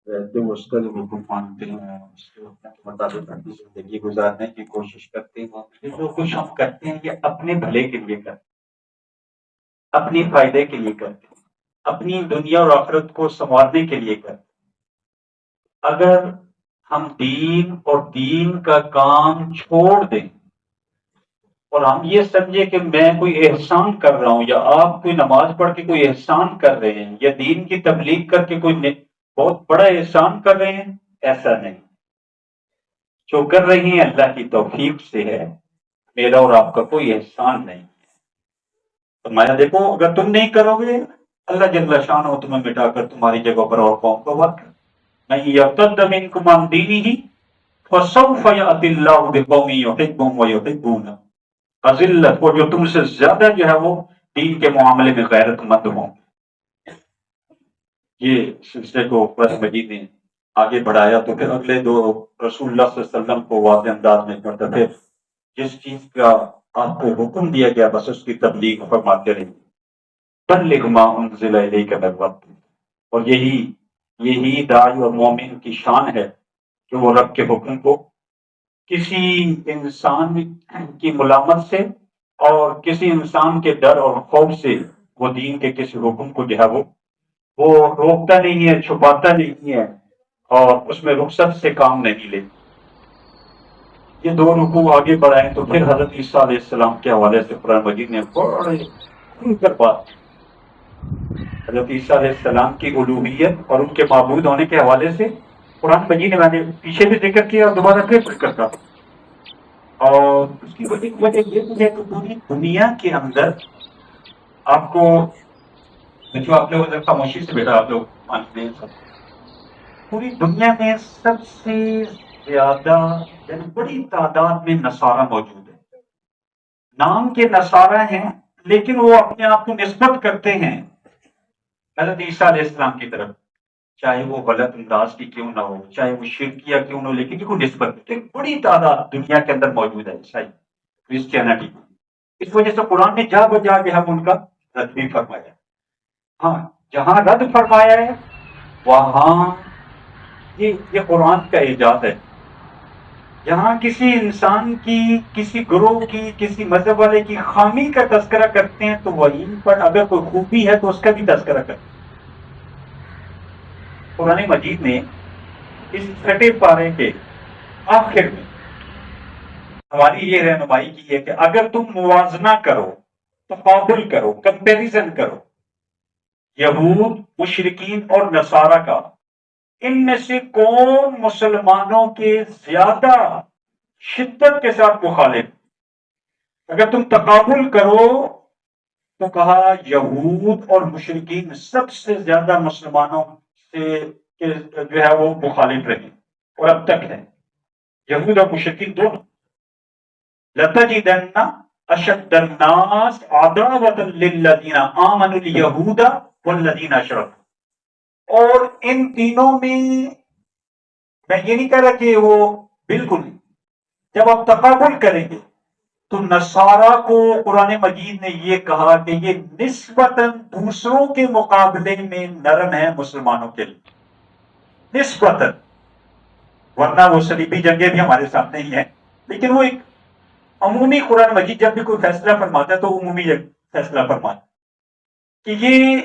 رہتے ہوئے اس کا جو حکم مانتے ہیں، اس کے حکم کے مطابق اپنی زندگی گزارنے کی کوشش کرتے ہیں، یہ جو کچھ ہم کرتے ہیں یہ اپنے بھلے کے لیے کرتے ہیں، اپنے فائدے کے لیے کرتے ہیں، اپنی دنیا اور آخرت کو سنوارنے کے لیے کرتے ہیں۔ اگر ہم دین کا کام چھوڑ دیں اور ہم یہ سمجھے کہ میں کوئی احسان کر رہا ہوں، یا آپ کوئی نماز پڑھ کے کوئی احسان کر رہے ہیں، یا دین کی تبلیغ کر کے کوئی بہت بڑا احسان کر رہے ہیں، ایسا نہیں۔ جو کر رہے ہیں اللہ کی توفیق سے ہے، میرا اور آپ کا کوئی احسان نہیں۔ فرمایا دیکھو اگر تم نہیں کرو گے، اللہ جل شانہ تمہیں مٹا کر تمہاری جگہ پر اور قوم کو وقت نہیں یرتد منکم عن دینہ فسوف یأتی اللہ بقوم یحبهم ویحبونہ، اذلت، وہ جو تم سے زیادہ جو ہے وہ دین کے معاملے میں غیرت مند ہوں۔ یہ سلسلے کو قرآن مجید نے آگے بڑھایا تو پھر اگلے دو رسول اللہ صلی اللہ علیہ وسلم کو واضح انداز میں پھر جس چیز کا آپ کو حکم دیا گیا بس اس کی تبلیغ فرماتے رہیے، بلغ ما انزل الیک من ربک، اور یہی داعی اور مومن کی شان ہے کہ وہ رب کے حکم کو کسی انسان کی ملامت سے اور کسی انسان کے ڈر اور خوف سے وہ دین کے کسی حکم کو جو ہے وہ روکتا نہیں ہے، چھپاتا نہیں ہے، اور اس میں رخصت سے کام نہیں لے۔ یہ دو رکوع آگے بڑھائیں تو پھر حضرت عیسیٰ علیہ السلام کے حوالے سے قرآن مجید نے بڑے کھل کر بات کی۔ حضرت عیسیٰ علیہ السلام کی الوہیت اور ان کے معبود ہونے کے حوالے سے قرآن مجید نے، میں نے پیچھے بھی ذکر کیا اور دوبارہ پھر ذکر کرتا ہوں۔ اور اس کی وجہ یہ بھی ہے کہ پوری دنیا کے اندر آپ کو، جو آپ لوگ خاموشی سے بیٹا آپ لوگ مانتے ہیں سب، پوری دنیا میں سب سے زیادہ یعنی بڑی تعداد میں نصارہ موجود ہے۔ نام کے نصارہ ہیں لیکن وہ اپنے آپ کو نسبت کرتے ہیں حضرت عیسیٰ علیہ السلام کی طرف، چاہے وہ غلط انداز کی کیوں نہ ہو، چاہے وہ شرکیہ کیوں نہ ہو، لیکن یہ کو نسبت ایک بڑی تعداد دنیا کے اندر موجود ہے عیسائی کرسچینٹی۔ اس وجہ سے قرآن نے جا بجا کے ہم ان کا رد بھی فرمایا۔ ہاں، جہاں رد فرمایا ہے وہاں یہ قرآن کا اعجاز ہے۔ جہاں کسی انسان کی، کسی گروہ کی، کسی مذہب والے کی خامی کا تذکرہ کرتے ہیں تو وہیں پر اگر کوئی خوبی ہے تو اس کا بھی تذکرہ کرتے ہیں۔ قرآن مجید نے اس چھٹے پارے کے آخر میں ہماری یہ رہنمائی کی ہے کہ اگر تم موازنہ کرو، تقابل کرو، کمپیریزن کرو یہود، مشرکین اور نصارہ کا، ان میں سے کون مسلمانوں کے زیادہ شدت کے ساتھ مخالف، اگر تم تقابل کرو تو کہا یہود اور مشرکین سب سے زیادہ مسلمانوں سے جو ہے وہ مخالف رہے اور اب تک ہے، یہود اور مشرکین دونوں۔ لَتَجِدَنَّ أَشَدَّ النَّاسِ عَدَاوَةً لِلَّذِينَ آمَنُوا الْيَهُودَ وَالَّذِينَ أَشْرَكُوا، اور ان تینوں میں یہ نہیں کہہ رہا کہ وہ بالکل نہیں، جب آپ تقابل کریں گے تو نصارہ کو قرآن مجید نے یہ کہا کہ یہ نسبتاً دوسروں کے مقابلے میں نرم ہے مسلمانوں کے لیے، نسبتاً، ورنہ وہ صلیبی جنگیں بھی ہمارے سامنے ہی ہیں، لیکن وہ ایک عمومی قرآن مجید جب بھی کوئی فیصلہ فرماتا ہے تو عمومی فیصلہ فرماتا ہے کہ یہ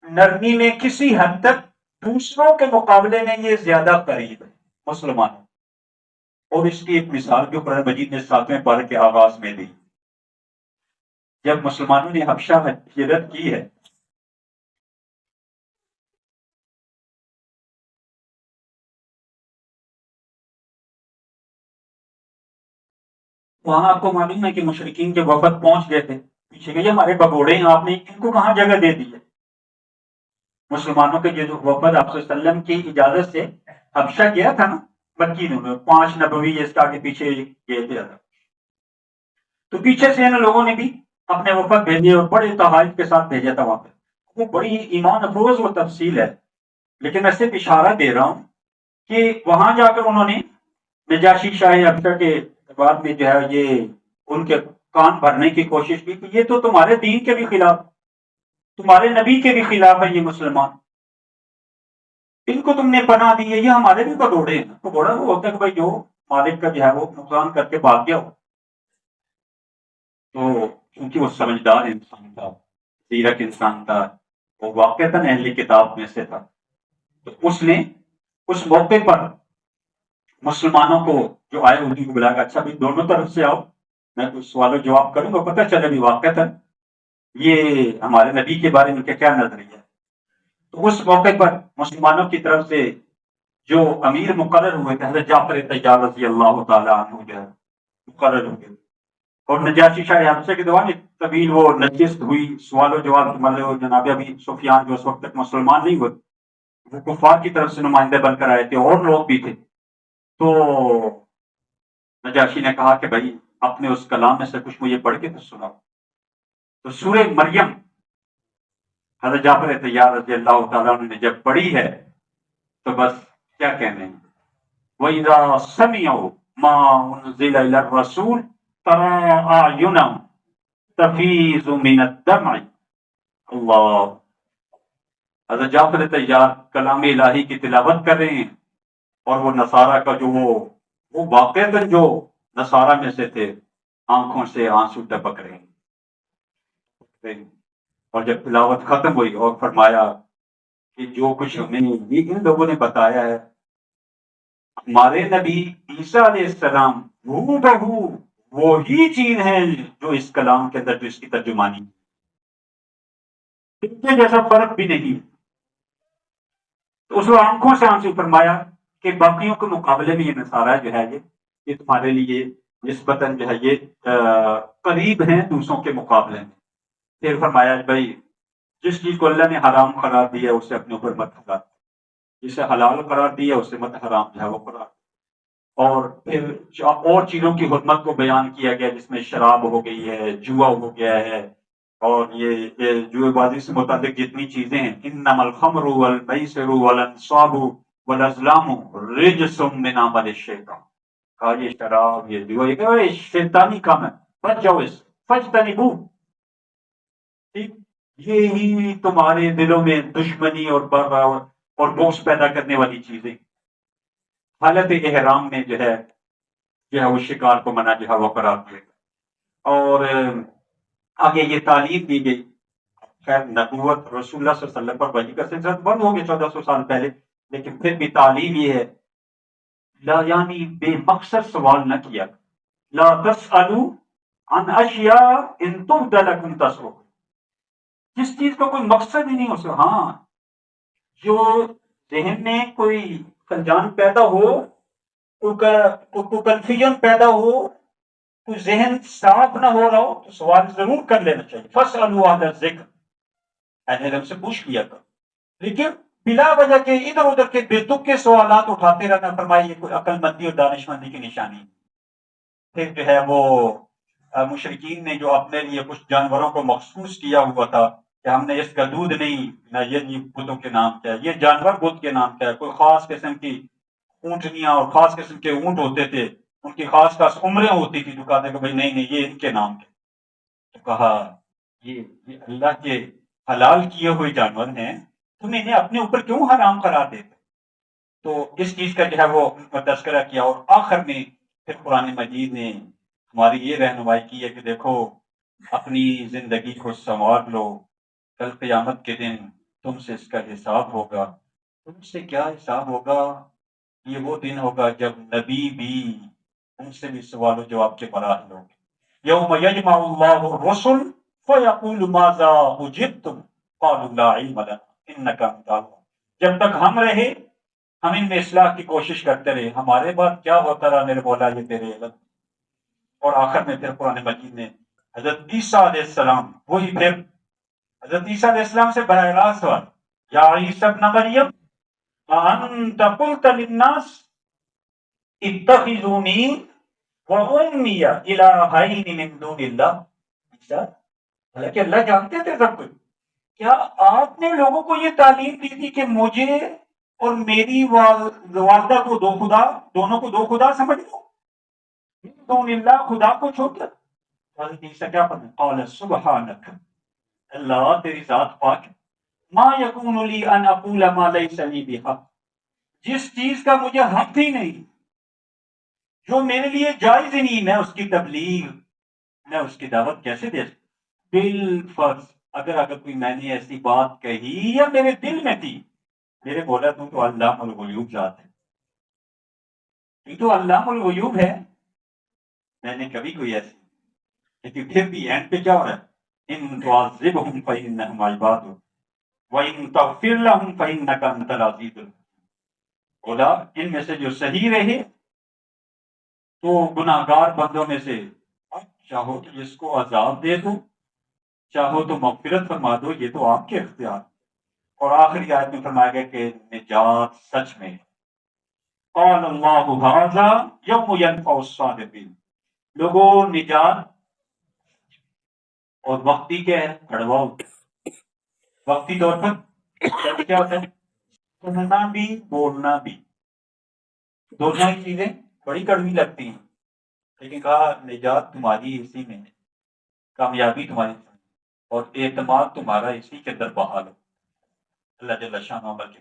نرمی میں کسی حد تک دوسروں کے مقابلے میں یہ زیادہ قریب ہے مسلمانوں۔ اور اس کی ایک مثال جو قرآن مجید نے 7ویں پارے کے آغاز میں دی، جب مسلمانوں نے حبشہ میں ہجرت کی ہے وہاں آپ کو معلوم ہے کہ مشرکین کے وفد پہنچ گئے تھے، پیچھے کہ یہ ہمارے بگوڑے ہیں، آپ نے ان کو کہاں جگہ دے دی ہے۔ مسلمانوں کے جو وفد آپ صلی اللہ علیہ وسلم کی اجازت سے حبشہ گیا تھا نا، مکی میں 5 نبوی اس کا آگے پیچھے گئے تھے، تو پیچھے سے ان لوگوں نے بھی اپنے وفد بھیجے اور بڑے تحائف کے ساتھ بھیجا تھا وہاں پہ۔ وہ بڑی ایمان افروز و تفصیل ہے، لیکن میں صرف اشارہ دے رہا ہوں کہ وہاں جا کر انہوں نے نجاشی شاہ حبشہ کے بعد میں جو ہے یہ ان کے کان بھرنے کی کوشش کی کہ یہ تو تمہارے دین کے بھی خلاف، تمہارے نبی کے بھی خلاف ہے یہ مسلمان، ان کو تم نے پناہ دی ہے، یہ ہمارے بھی بگوڑے ہیں. بگوڑا وہ ہوتا ہے کہ بھائی جو مالک کا جو ہے وہ نقصان کر کے بھاگ گیا ہو. تو کیونکہ وہ سمجھدار انسان تھا، زیرک انسان تھا، وہ واقعتاً اہل کتاب میں سے تھا. تو اس نے اس موقع پر مسلمانوں کو جو آئے ان کو بلایا، اچھا بھی دونوں طرف سے آؤ، میں کچھ سوال و جواب کروں گا، پتہ چلے بھی واقعتاً یہ ہمارے نبی کے بارے میں کیا نظریہ ہے. تو اس موقع پر مسلمانوں کی طرف سے جو امیر مقرر ہوئے تھے حضرت جعفر طیار رضی اللہ تعالیٰ عنہ جو ہے مقرر ہوئے. اور نجاشی شاہ حبشہ کے دوران ایک طویل وہ نشست ہوئی، سوال و جواب کی. مطلب جناب ابھی سفیان جو اس وقت تک مسلمان نہیں ہوئے، وہ کفار کی طرف سے نمائندے بن کر آئے تھے، اور لوگ بھی تھے. تو نجاشی نے کہا کہ بھائی اپنے اس کلام میں سے کچھ مجھے پڑھ کے تو سناؤ. تو سورہ مریم حضرت جعفر طیار رضی اللہ تعالیٰ عنہ نے جب پڑھی ہے تو بس کیا کہنے ہیں، وَإِذَا سَمِعُوا مَا أُنزِلَ إِلَى الرَّسُولِ تَرَىٰ أَعْيُنَهُمْ تَفِيضُ مِنَ الدَّمْعِ. اللہ، حضرت جعفر طیار کلام الہی کی تلاوت کر رہے ہیں، اور وہ نصارہ کا جو وہ واقعتاً جو نصارہ میں سے تھے، آنکھوں سے آنسو ٹپک رہے ہیں. اور جب تلاوت ختم ہوئی اور فرمایا کہ جو کچھ ہمیں یہ ان لوگوں نے بتایا ہے، ہمارے نبی عیسیٰ علیہ السلام ہو بہو وہی چیز ہے جو اس کلام کے اندر جو اس کی ترجمانی، ان کے جیسا فرق بھی نہیں. تو اس وقت آنکھوں سے آنسو فرمایا کہ باقیوں کے مقابلے میں یہ نصارہ جو ہے یہ تمہارے لیے نسبتاً جو ہے یہ قریب ہیں دوسروں کے مقابلے میں. پھر فرمایا بھائی جس چیز کو اللہ نے حرام قرار دیا اسے اپنے اوپر مت حرام، جسے حلال قرار دیا اسے مت حرام جو ہے وہ قرار. اور پھر اور چیزوں کی حرمت کو بیان کیا گیا، جس میں شراب ہو گئی ہے، جوا ہو گیا ہے، اور یہ جوئے بازی سے متعلق جتنی چیزیں ہیں، انما الخمر والمیسر والانصاب والازلام رجس من عمل الشیطان. کہا یہ شراب، یہ جوا، یہ شیطانی کام ہے، بچ جاؤ اس فاجتنبوہ. ٹھیک، یہی تمہارے دلوں میں دشمنی اور بغض پیدا کرنے والی چیزیں. حالت احرام میں جو ہے وہ شکار کو منع جو ہے وہ قرار دیا گیا. اور آگے یہ تعلیم دی گئی. خیر نبوت رسول اللہ صلی اللہ علیہ وسلم پر وحی کا سلسلہ بند ہو گیا 1400 سال پہلے، لیکن پھر بھی تعلیم یہ ہے، لا یعنی بے مقصد سوال نہ کیا. لا تسألوا عن اشیاء ان تبد لکم تسؤکم. جس چیز کا کوئی مقصد ہی نہیں ہو سکتا. ہاں، جو ذہن میں کوئی خلجان پیدا ہو، کوئی کنفیوژن پیدا ہو، کوئی ذہن صاف نہ ہو رہا ہو، تو سوال ضرور کر لینا چاہیے. فاسألوا اہل الذکر، اہل علم سے پوچھ لیا کر. لیکن بلا وجہ کے ادھر ادھر کے بے تک کے سوالات اٹھاتے رہنا، فرمائیے کوئی عقل مندی اور دانش مندی کی نشانی. پھر جو ہے وہ مشرکین نے جو اپنے لیے کچھ جانوروں کو مخصوص کیا ہوا تھا کہ ہم نے اس کا دودھ نہیں، نہ یہ بتوں کے نام کیا ہے، یہ جانور بت کے نام کیا ہے. کوئی خاص قسم کی اونٹنیاں اور خاص قسم کے اونٹ ہوتے تھے، ان کی خاص خاص عمریں ہوتی تھی، جو کہتے کہ بھائی نہیں یہ ان کے نام کے. تو کہا یہ اللہ کے حلال کیے ہوئے جانور ہیں، تم انہیں اپنے اوپر کیوں حرام قرار دیتے. تو اس چیز کا جو ہے وہ تذکرہ کیا. اور آخر میں پھر قرآن مجید نے ہماری یہ رہنمائی کی ہے کہ دیکھو اپنی زندگی کو سنوار لو، کل قیامت کے دن تم سے اس کا حساب ہوگا. تم سے کیا حساب ہوگا؟ یہ وہ دن ہوگا جب نبی بھی ان سے بھی سوال و جواب کے مراحل ہوں گے. یوم یجمع اللہ الرسل فیقول ماذا اجبتم قالوا لا علم لنا انک انت العلیم. جب تک ہم رہے ہم ان میں اصلاح کی کوشش کرتے رہے، ہمارے بعد کیا ہوتا رہا میرے مولا یہ تیرے علم. اور آخر میں پھر قرآن مجید نے حضرت عیسیٰ علیہ السلام، وہی پھر حضرت عیسیٰ علیہ السلام سے براہ راست سوال، یا عیسیٰ ابن مریم انت قلت للناس اتخذونی وأمی الہین من دون اللہ. عیسیٰ، حالانکہ اللہ جانتے تھے سب کچھ، کیا آپ نے لوگوں کو یہ تعلیم دی تھی کہ مجھے اور میری والدہ کو دو خدا، دونوں کو دو خدا سمجھ لو، دون اللہ خدا کو چھوڑ کر. حضرت عیسیٰ کیا پڑھتے ہیں؟ قال سبحانک، اللہ تیری ذات پاک، ما یکون لی ان اقول ما لیس لی بحق، جس چیز کا مجھے حق ہی نہیں، جو میرے لیے جائز ہی نہیں، میں اس کی تبلیغ، میں اس کی دعوت کیسے دے سکتا؟ بالفرض اگر کوئی میں نے ایسی بات کہی یا میرے دل میں تھی، میرے بولا تو علام الغیوب ذات ہے، تو علام الغیوب ہے، میں نے کبھی کوئی ایسی، لیکن پھر بھی اینڈ پہ کیا ہو رہا ہے؟ ان تعذبهم فانهم عباد وان تغفر لهم فانك انت العزیز الحکیم۔ بولا ان میں سے جو صحیح رہے تو گناہ گار بندوں میں سے، اب چاہو تو جس کو عذاب دے دو، چاہو تو مغفرت فرما دو، یہ تو آپ کے اختیار۔ اور آخری آیت میں فرمایا گیا کہ نجات سچ میں ہے۔ قال اللہ ھذا یوم ینفع الصادقین، لوگوں نجات اور وقتی کیا ہے؟ کڑوا وقتی طور پر کیا ہوتا ہے؟ سننا بھی بولنا بھی، دونوں ہی چیزیں بڑی کڑوی لگتی ہیں، لیکن کہا نجات تمہاری اسی میں ہے، کامیابی تمہاری اور اعتماد تمہارا اسی کے اندر بحال ہو۔ اللہ جل شانہ عمل کی